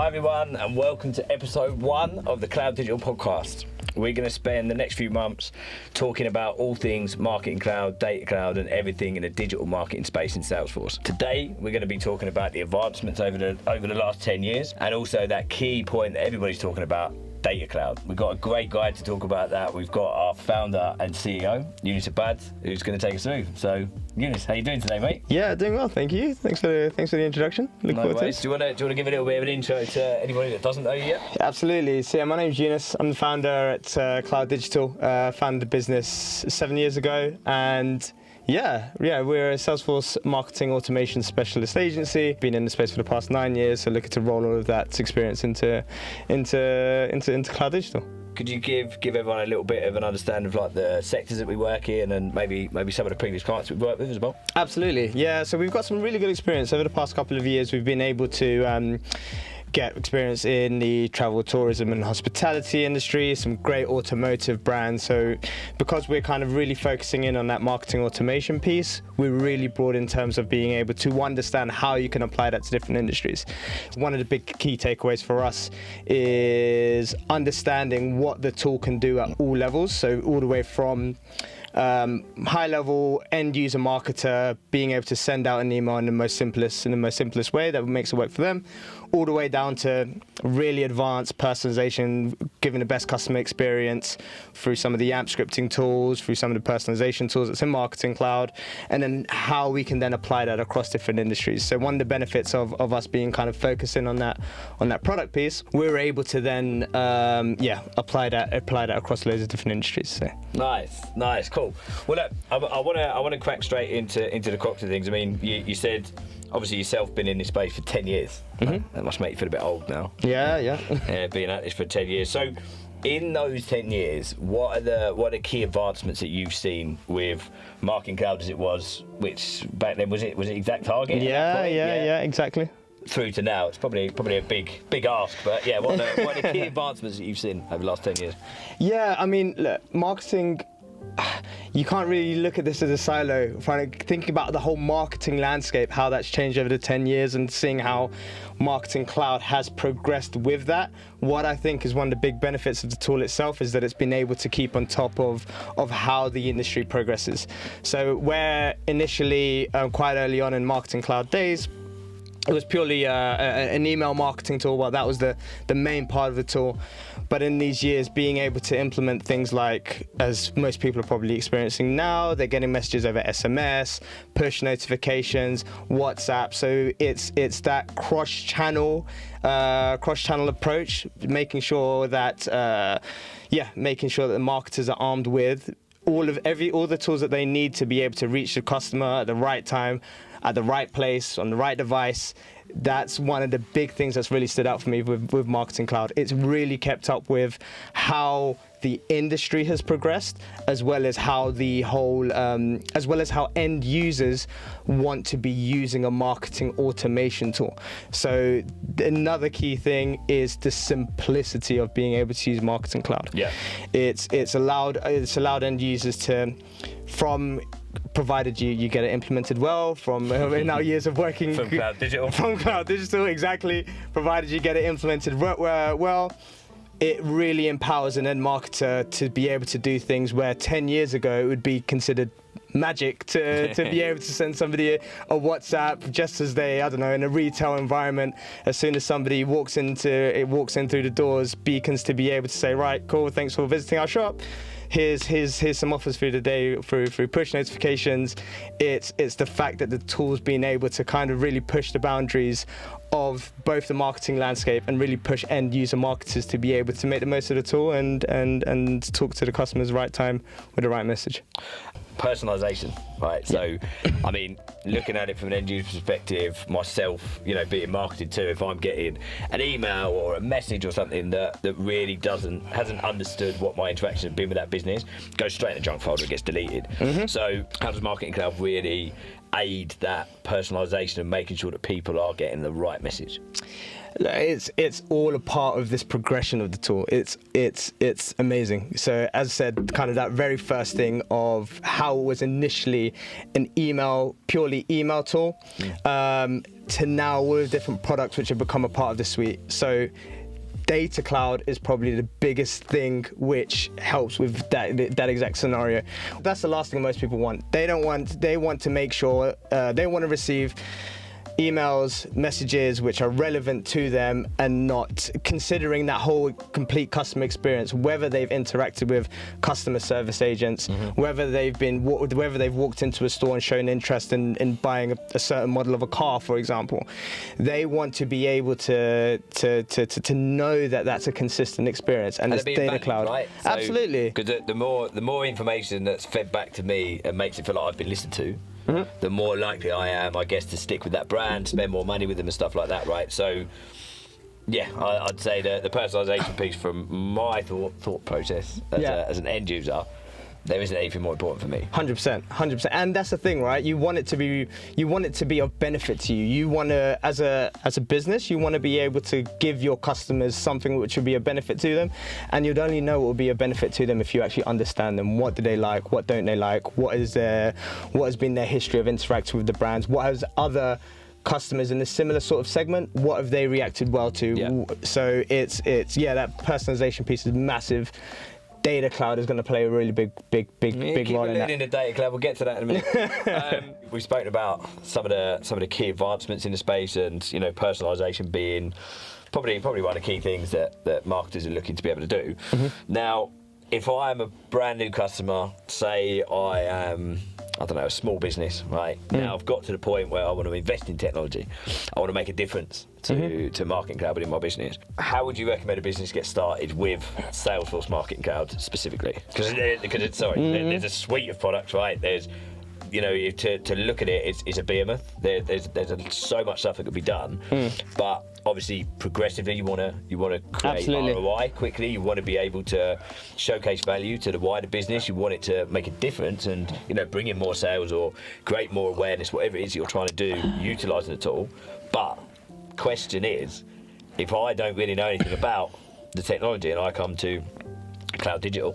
everyone, and welcome to episode 1 of the Cloudigital Podcast. We're going to spend the next few months talking about all things marketing cloud, data cloud, and everything in the digital marketing space in Salesforce. Today, we're going to be talking about the advancements over the last 10 years, and also that key point that everybody's talking about, data cloud. We've got a great guy to talk about that. We've got our founder and CEO, Younnis Abbad, who's going to take us through. So, Younnis, how you doing today, mate? Yeah, doing well, thank you. Thanks for the introduction. Look forward to it. Do you want to give a little bit of an intro to anybody that doesn't know you yet? Absolutely. So, my name's Younnis. I'm the founder at Cloudigital. Founded the business 7 years ago, and Yeah, we're a Salesforce marketing automation specialist agency. Been in the space for the past 9 years, so looking to roll all of that experience into Cloudigital. Could you give everyone a little bit of an understanding of like the sectors that we work in and maybe some of the previous clients we've worked with as well? Absolutely, yeah. So we've got some really good experience over the past couple of years. We've been able to get experience in the travel, tourism and hospitality industry, some great automotive brands. So because we're kind of really focusing in on that marketing automation piece, we're really broad in terms of being able to understand how you can apply that to different industries. One of the big key takeaways for us is understanding what the tool can do at all levels. So all the way from high-level end-user marketer being able to send out an email in the most simplest way that makes it work for them, all the way down to really advanced personalization, giving the best customer experience through some of the AMP scripting tools, through some of the personalization tools that's in Marketing Cloud, and then how we can then apply that across different industries. So one of the benefits of us being kind of focusing on that product piece, we're able to then apply that across loads of different industries. So. Nice, cool. Well, look, I want to crack straight into the crux of things. I mean, you said obviously yourself been in this space for 10 years. Mm-hmm. That must make you feel a bit old now. Yeah. Being at this for 10 years. So in those 10 years, what are the key advancements that you've seen with Marketing Cloud as it was, which back then was it Exact Target? Yeah, exactly. Through to now, it's probably a big ask, but yeah, what are the key advancements that you've seen over the last 10 years? Yeah, I mean, look, marketing, you can't really look at this as a silo. Thinking about the whole marketing landscape, how that's changed over the 10 years and seeing how Marketing Cloud has progressed with that. What I think is one of the big benefits of the tool itself is that it's been able to keep on top of how the industry progresses. So where initially, quite early on in Marketing Cloud days, it was purely an email marketing tool. Well, that was the main part of the tool. But in these years, being able to implement things like, as most people are probably experiencing now, they're getting messages over SMS, push notifications, WhatsApp. So it's that cross-channel approach, making sure that the marketers are armed with all the tools that they need to be able to reach the customer at the right time, at the right place, on the right device. That's one of the big things that's really stood out for me with Marketing Cloud. It's really kept up with how the industry has progressed, as well as how end users want to be using a marketing automation tool. So another key thing is the simplicity of being able to use Marketing Cloud. Yeah, it's allowed end users to, provided you get it implemented well, from in our years of working from Cloudigital, exactly. Provided you get it implemented well, it really empowers an end marketer to be able to do things where 10 years ago it would be considered magic to be able to send somebody a WhatsApp just as they, in a retail environment, as soon as somebody walks in through the doors, beacons to be able to say, right, cool, thanks for visiting our shop. Here's some offers for the day through push notifications. It's the fact that the tool's been able to kind of really push the boundaries of both the marketing landscape and really push end user marketers to be able to make the most of the tool and talk to the customers the right time with the right message. Personalization, right? So, I mean, looking at it from an end user perspective, myself, being marketed to, if I'm getting an email or a message or something that really hasn't understood what my interaction has been with that business, goes straight in the junk folder, it gets deleted. Mm-hmm. So, how does Marketing Cloud really aid that personalization and making sure that people are getting the right message? It's all a part of this progression of the tool. It's amazing. So as I said, kind of that very first thing of how it was initially an purely email tool, to now all the different products which have become a part of the suite. So Data Cloud is probably the biggest thing which helps with that exact scenario. That's the last thing most people want. They want to make sure they want to receive emails, messages which are relevant to them, and not considering that whole complete customer experience, whether they've interacted with customer service agents, whether they've walked into a store and shown interest in buying a certain model of a car, for example. They want to be able to know that that's a consistent experience, and it's Data Cloud. Right? So, absolutely. Because the more information that's fed back to me and makes it feel like I've been listened to, the more likely I am, I guess, to stick with that brand, spend more money with them and stuff like that, right? So, yeah, I'd say the personalisation piece from my thought process as an end user, there isn't anything more important for me. 100%, and that's the thing, right? You want it to be of benefit to you. You want to, as a business, you want to be able to give your customers something which will be a benefit to them, and you'd only know what will be a benefit to them if you actually understand them. What do they like? What don't they like? What has been their history of interacting with the brands? What has other customers in a similar sort of segment, what have they reacted well to? Yeah. So it's that personalization piece is massive. Data Cloud is going to play a really big role in that. In the Data Cloud, we'll get to that in a minute. We've spoken about some of the key advancements in the space, and personalisation being probably one of the key things that marketers are looking to be able to do. Now, if I am a brand new customer, say I am, I don't know, a small business, right? Now I've got to the point where I want to invest in technology. I want to make a difference to Marketing Cloud within my business. How would you recommend a business get started with Salesforce Marketing Cloud specifically? Because there's a suite of products, right? There's, to look at it, it's a behemoth. There's so much stuff that could be done, but obviously progressively you want to create Absolutely. ROI quickly. You want to be able to showcase value to the wider business. You want it to make a difference and bring in more sales or create more awareness, whatever it is you're trying to do, utilising the tool. But question is, if I don't really know anything about the technology and I come to Cloudigital,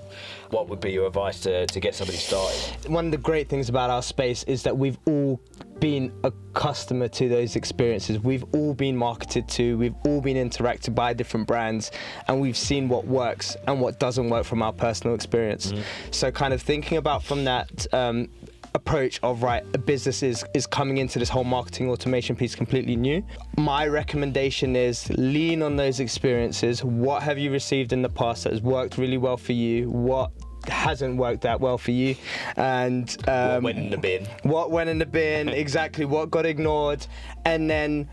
what would be your advice to get somebody started? One of the great things about our space is that we've all been a customer to those experiences. We've all been marketed to, we've all been interacted by different brands, and we've seen what works and what doesn't work from our personal experience. So kind of thinking about from that approach of, right, a business is coming into this whole marketing automation piece completely new. My recommendation is lean on those experiences. What have you received in the past that has worked really well for you? What hasn't worked that well for you? And what went in the bin? What went in the bin, exactly, what got ignored, and then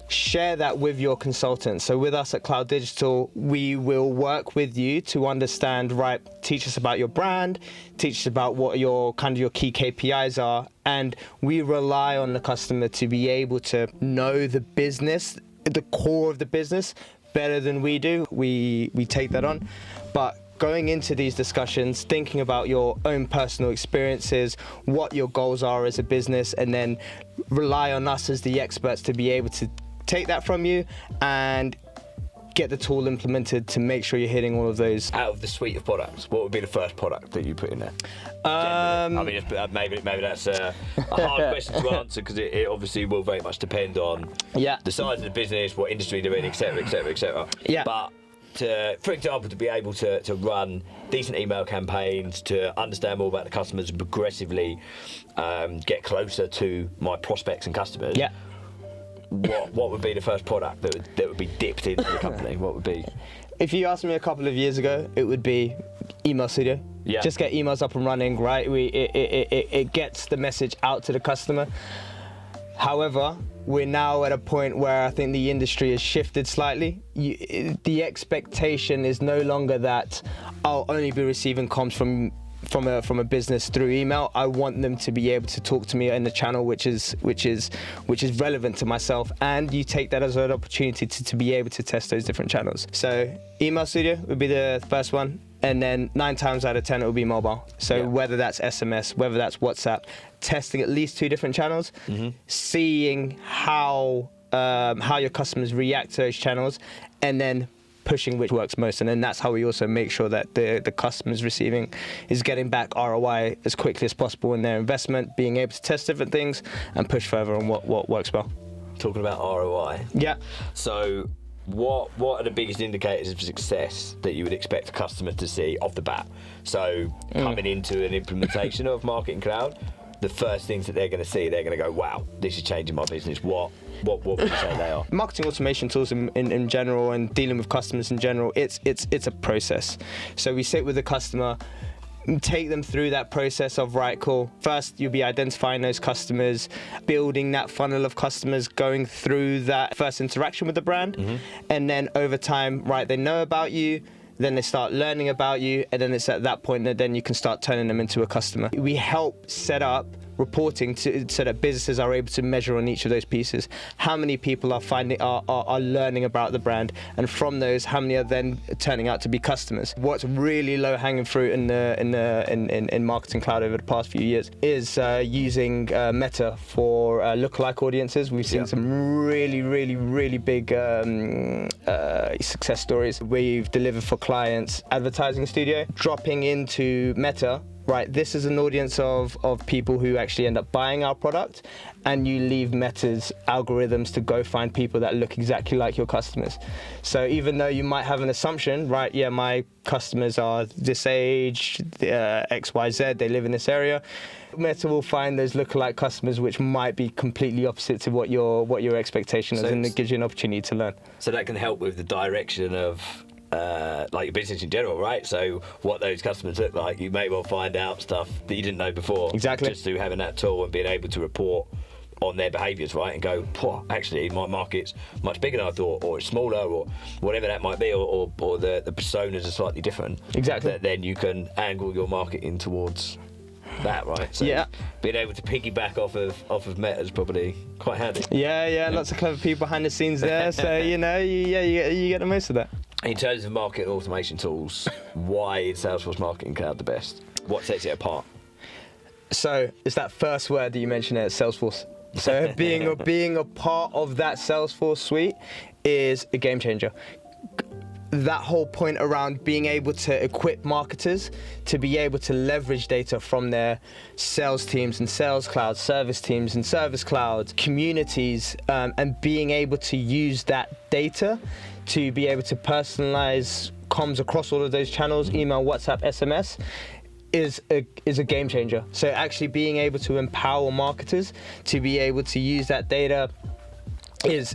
share that with your consultants. So with us at Cloudigital, we will work with you to understand, right, teach us about your brand, teach us about what your key KPIs are, and we rely on the customer to be able to know the business, the core of the business, better than we do. We take that on. But going into these discussions, thinking about your own personal experiences, what your goals are as a business, and then rely on us as the experts to be able to take that from you and get the tool implemented to make sure you're hitting all of those. Out of the suite of products, what would be the first product that you put in there? Maybe that's a hard question to answer, because it obviously will very much depend on the size of the business, what industry they're in, etc., etc., etc. But for example, to be able to run decent email campaigns, to understand more about the customers and progressively get closer to my prospects and customers. What would be the first product that would be dipped into the company? What would be? If you asked me a couple of years ago, it would be Email Studio. Just get emails up and running, right? It gets the message out to the customer. However, we're now at a point where I think the industry has shifted slightly. The expectation is no longer that I'll only be receiving comms from a business through email. I want them to be able to talk to me in the channel which is relevant to myself, and you take that as an opportunity to be able to test those different channels. So Email Studio would be the first one, and then 9 times out of 10 it will be mobile. So whether that's SMS, whether that's WhatsApp, testing at least 2 different channels, seeing how how your customers react to those channels, and then pushing which works most. And then that's how we also make sure that the customers receiving is getting back ROI as quickly as possible in their investment, being able to test different things and push further on what works well. Talking about ROI. Yeah. So what are the biggest indicators of success that you would expect a customer to see off the bat? So coming into an implementation of Marketing Cloud, the first things that they're going to see, they're going to go, wow, this is changing my business. What would you say they are? Marketing automation tools in general, and dealing with customers in general, it's a process. So we sit with the customer, take them through that process of, right, cool. First, you'll be identifying those customers, building that funnel of customers, going through that first interaction with the brand. And then over time, right, they know about you, then they start learning about you, and then it's at that point that then you can start turning them into a customer. We help set up reporting so that businesses are able to measure on each of those pieces how many people are learning about the brand, and from those, how many are then turning out to be customers. What's really low hanging fruit in Marketing Cloud over the past few years is using Meta for lookalike audiences. We've seen some really big success stories. We've delivered for clients advertising studio, dropping into Meta. Right, this is an audience of people who actually end up buying our product, and you leave Meta's algorithms to go find people that look exactly like your customers. So even though you might have an assumption, right, yeah, my customers are this age, X, Y, Z, they live in this area, Meta will find those lookalike customers which might be completely opposite to what your expectation is, and it gives you an opportunity to learn. So that can help with the direction of like your business in general, right? So what those customers look like, you may well find out stuff that you didn't know before. Exactly. Just through having that tool and being able to report on their behaviours, right? And go, actually, my market's much bigger than I thought, or it's smaller, or whatever that might be, or the personas are slightly different. Exactly. Then you can angle your marketing towards that, right? So being able to piggyback off of Meta is probably quite handy. Yeah, lots of clever people behind the scenes there, so you get the most of that. In terms of marketing automation tools, why is Salesforce Marketing Cloud the best? What sets it apart? So it's that first word that you mentioned there, Salesforce. So being a part of that Salesforce suite is a game changer. That whole point around being able to equip marketers to be able to leverage data from their sales teams and sales clouds, service teams and service clouds, communities, and being able to use that data to be able to personalize comms across all of those channels, email, WhatsApp, SMS, is a game changer. So actually being able to empower marketers to be able to use that data is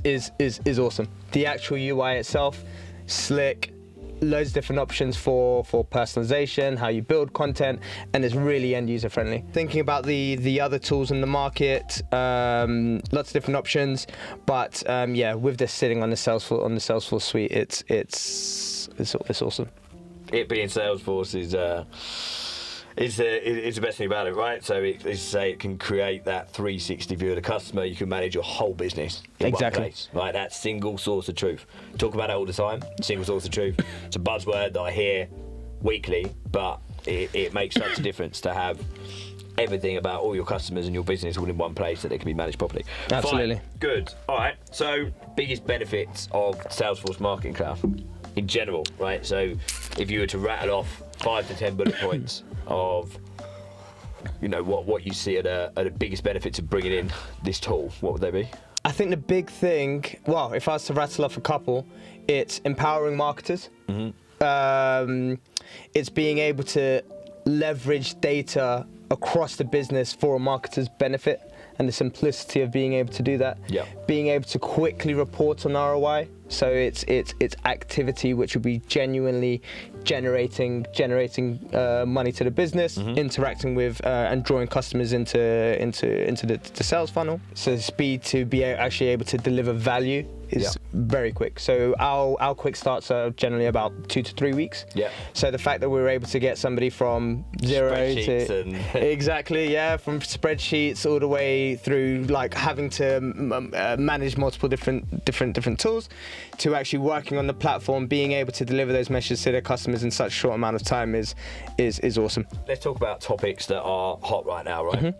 awesome. The actual UI itself, slick, loads of different options for personalization, how you build content, and it's really end user friendly. Thinking about the other tools in the market, lots of different options, but with this sitting on the Salesforce suite, it's awesome. It being Salesforce is the best thing about it, right? So it can create that 360 view of the customer. You can manage your whole business in one place, right? That single source of truth. Talk about it all the time. Single source of truth. It's a buzzword that I hear weekly, but it makes such a difference to have everything about all your customers and your business all in one place that they can be managed properly. Absolutely. Fine. Good. All right. So biggest benefits of Salesforce Marketing Cloud in general, right? So if you were to rattle off 5 to 10 bullet points of what you see are the biggest benefits of bringing in this tool, what would they be? I think the big thing, well, if I was to rattle off a couple, it's empowering marketers. It's being able to leverage data across the business for a marketer's benefit, and the simplicity of being able to do that. Being able to quickly report on ROI. So it's activity which will be genuinely generating money to the business, interacting with and drawing customers into the sales funnel. So the speed to be actually able to deliver value is very quick. So our quick starts are generally about 2 to 3 weeks. So the fact that we were able to get somebody from zero to from spreadsheets all the way through like having to manage multiple different tools, to actually working on the platform, being able to deliver those messages to their customers in such a short amount of time is awesome. Let's talk about topics that are hot right now, right?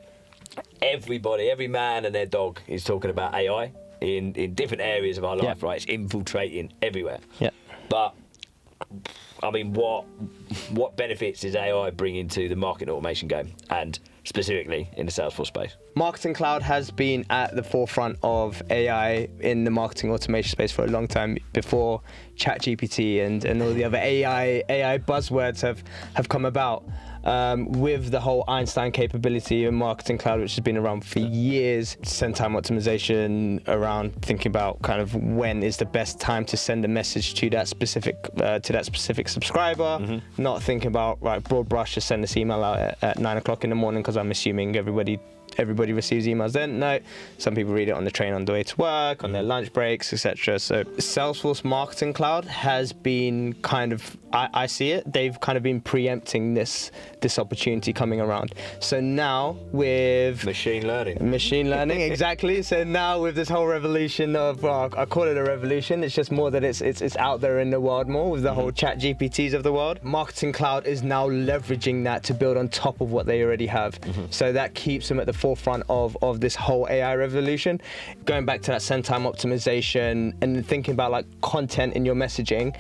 Everybody, every man and their dog is talking about AI. in different areas of our life, right? It's infiltrating everywhere. Yeah. But I mean, what benefits does AI bring into the marketing automation game, and specifically in the Salesforce space? Marketing Cloud has been at the forefront of AI in the marketing automation space for a long time, before ChatGPT and all the other AI buzzwords have come about. With the whole Einstein capability in Marketing Cloud, which has been around for years, send time optimization around thinking about kind of when is the best time to send a message to that specific subscriber, not thinking about, right, broad brush, just send this email out at 9 o'clock in the morning because I'm assuming everybody receives emails then. No, some people read it on the train on the way to work, on their lunch breaks, etc. So Salesforce Marketing Cloud has been kind of, I see it, they've kind of been preempting this opportunity coming around. So now with machine learning, exactly. So now with this whole revolution of, I call it a revolution, it's just more that it's out there in the world more with the whole chat GPTs of the world. Marketing Cloud is now leveraging that to build on top of what they already have. So that keeps them at the forefront of this whole AI revolution. Going back to that send time optimization and thinking about like content in your messaging,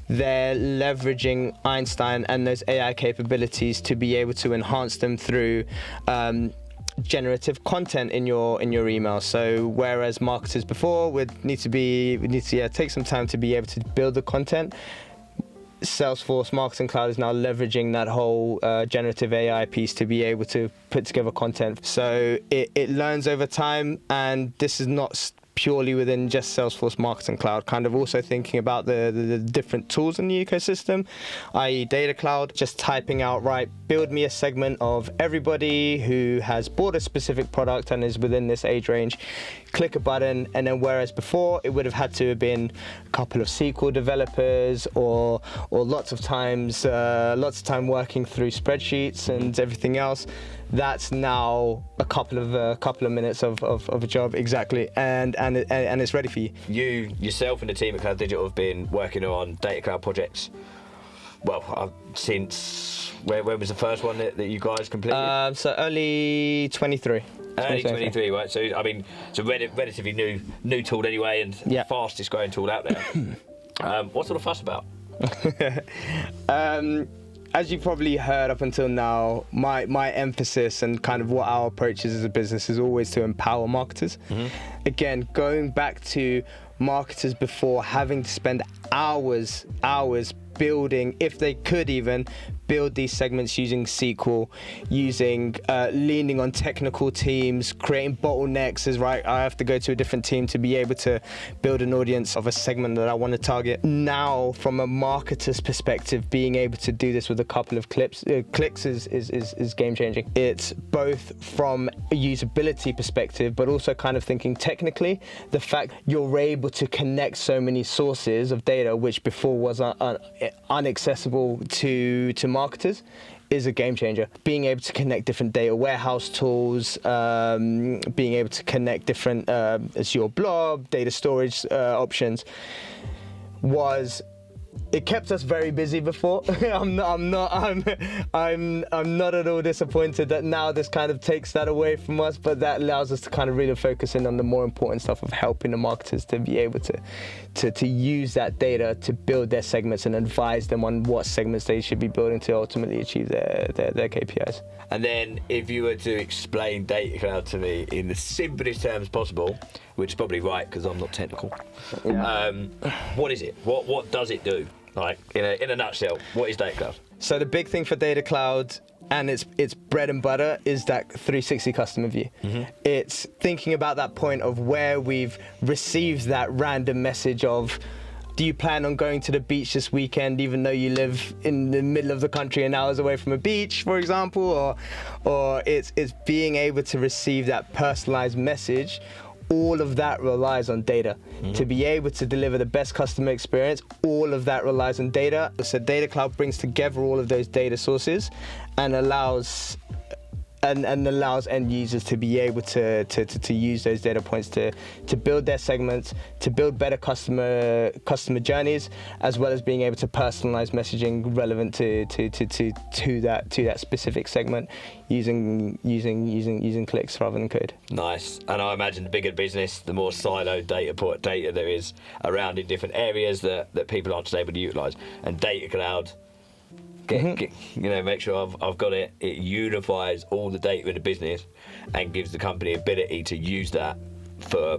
they're leveraging Einstein and those AI capabilities to be able to enhance them through generative content in your email. So whereas marketers before would need to take some time to be able to build the content, Salesforce Marketing Cloud is now leveraging that whole generative AI piece to be able to put together content. So it learns over time, and this is not purely within just Salesforce Marketing Cloud, kind of also thinking about the different tools in the ecosystem, i.e. Data Cloud, just typing out, right, build me a segment of everybody who has bought a specific product and is within this age range. Click a button, and then whereas before it would have had to have been a couple of SQL developers or lots of time working through spreadsheets and everything else, that's now a couple of minutes of a job, exactly, and it's ready for you. You yourself and the team at Cloudigital have been working on Data Cloud projects, well, since when was the first one that you guys completed? So early 23. Early 23, right? So I mean, it's a relatively new tool anyway, and the fastest growing tool out there. What sort of fuss about? As you probably heard up until now, my emphasis and kind of what our approach is as a business is always to empower marketers. Again, going back to marketers before having to spend hours building, if they could even build these segments using SQL, leaning on technical teams, creating bottlenecks as, right, I have to go to a different team to be able to build an audience of a segment that I want to target. Now, from a marketer's perspective, being able to do this with a couple of clicks is game changing. It's both from a usability perspective, but also kind of thinking technically, the fact you're able to connect so many sources of data, which before was inaccessible to marketers, is a game changer. Being able to connect different data warehouse tools, being able to connect different Azure Blob, data storage options, it kept us very busy before. I'm not at all disappointed that now this kind of takes that away from us, but that allows us to kind of really focus in on the more important stuff of helping the marketers to be able to use that data to build their segments and advise them on what segments they should be building to ultimately achieve their KPIs. And then if you were to explain Data Cloud to me in the simplest terms possible, which is probably right because I'm not technical, what is it? What does it do? Like in a nutshell, what is Data Cloud? So the big thing for Data Cloud, and its bread and butter, is that 360 customer view. It's thinking about that point of where we've received that random message of, do you plan on going to the beach this weekend even though you live in the middle of the country and hours away from a beach, for example, or it's being able to receive that personalized message. All of that relies on data. To be able to deliver the best customer experience, all of that relies on data. So Data Cloud brings together all of those data sources and allows and allows end users to be able to use those data points to build their segments, to build better customer journeys, as well as being able to personalize messaging relevant to that specific segment using clicks rather than code. Nice. And I imagine the bigger the business, the more siloed data there is around in different areas that people aren't able to utilize. And Data Cloud, make sure I've got it. It unifies all the data in the business and gives the company ability to use that for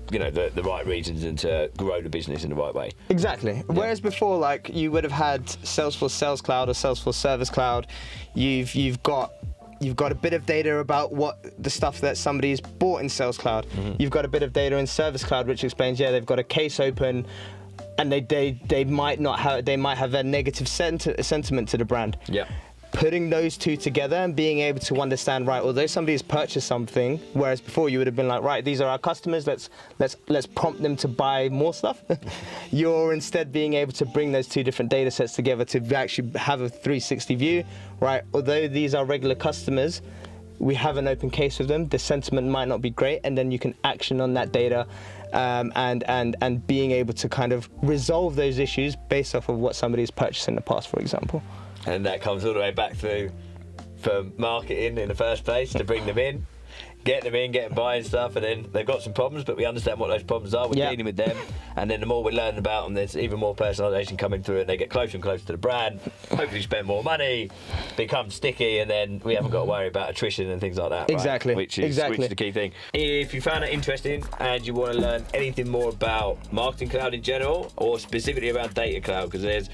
the right reasons and to grow the business in the right way. Exactly. Yeah. Whereas before, like, you would have had Salesforce Sales Cloud or Salesforce Service Cloud, you've got a bit of data about what the stuff that somebody's bought in Sales Cloud. You've got a bit of data in Service Cloud which explains, they've got a case open, and they might have a negative sentiment to the brand. Yeah. Putting those two together and being able to understand, right, although somebody's purchased something, whereas before you would have been like, right, these are our customers, let's prompt them to buy more stuff. You're instead being able to bring those two different data sets together to actually have a 360 view, right? Although these are regular customers, we have an open case with them, the sentiment might not be great, and then you can action on that data and being able to kind of resolve those issues based off of what somebody's purchased in the past, for example. And that comes all the way back through for marketing in the first place, to bring them in, get them buying stuff, and then they've got some problems, but we understand what those problems are, we're dealing with them, and then the more we're learning about them, there's even more personalisation coming through, and they get closer and closer to the brand, hopefully spend more money, become sticky, and then we haven't got to worry about attrition and things like that. Exactly. Right? Which is the key thing. If you found it interesting and you want to learn anything more about Marketing Cloud in general, or specifically around Data Cloud, because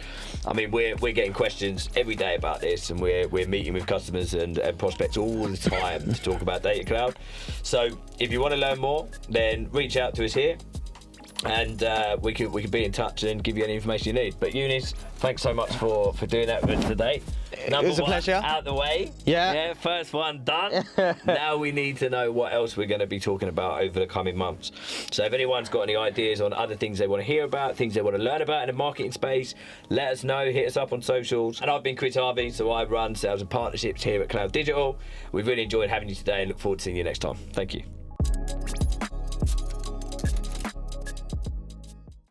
we're getting questions every day about this, and we're meeting with customers and prospects all the time to talk about Data Cloud. So if you want to learn more, then reach out to us here, and we could be in touch and give you any information you need. But Younnis, thanks so much for doing that with us today. It was a pleasure. Out the way. Yeah. First one done. Now we need to know what else we're going to be talking about over the coming months. So if anyone's got any ideas on other things they want to hear about, things they want to learn about in the marketing space, let us know. Hit us up on socials. And I've been Chris Harvey, so I run sales and partnerships here at Cloudigital. We've really enjoyed having you today and look forward to seeing you next time. Thank you.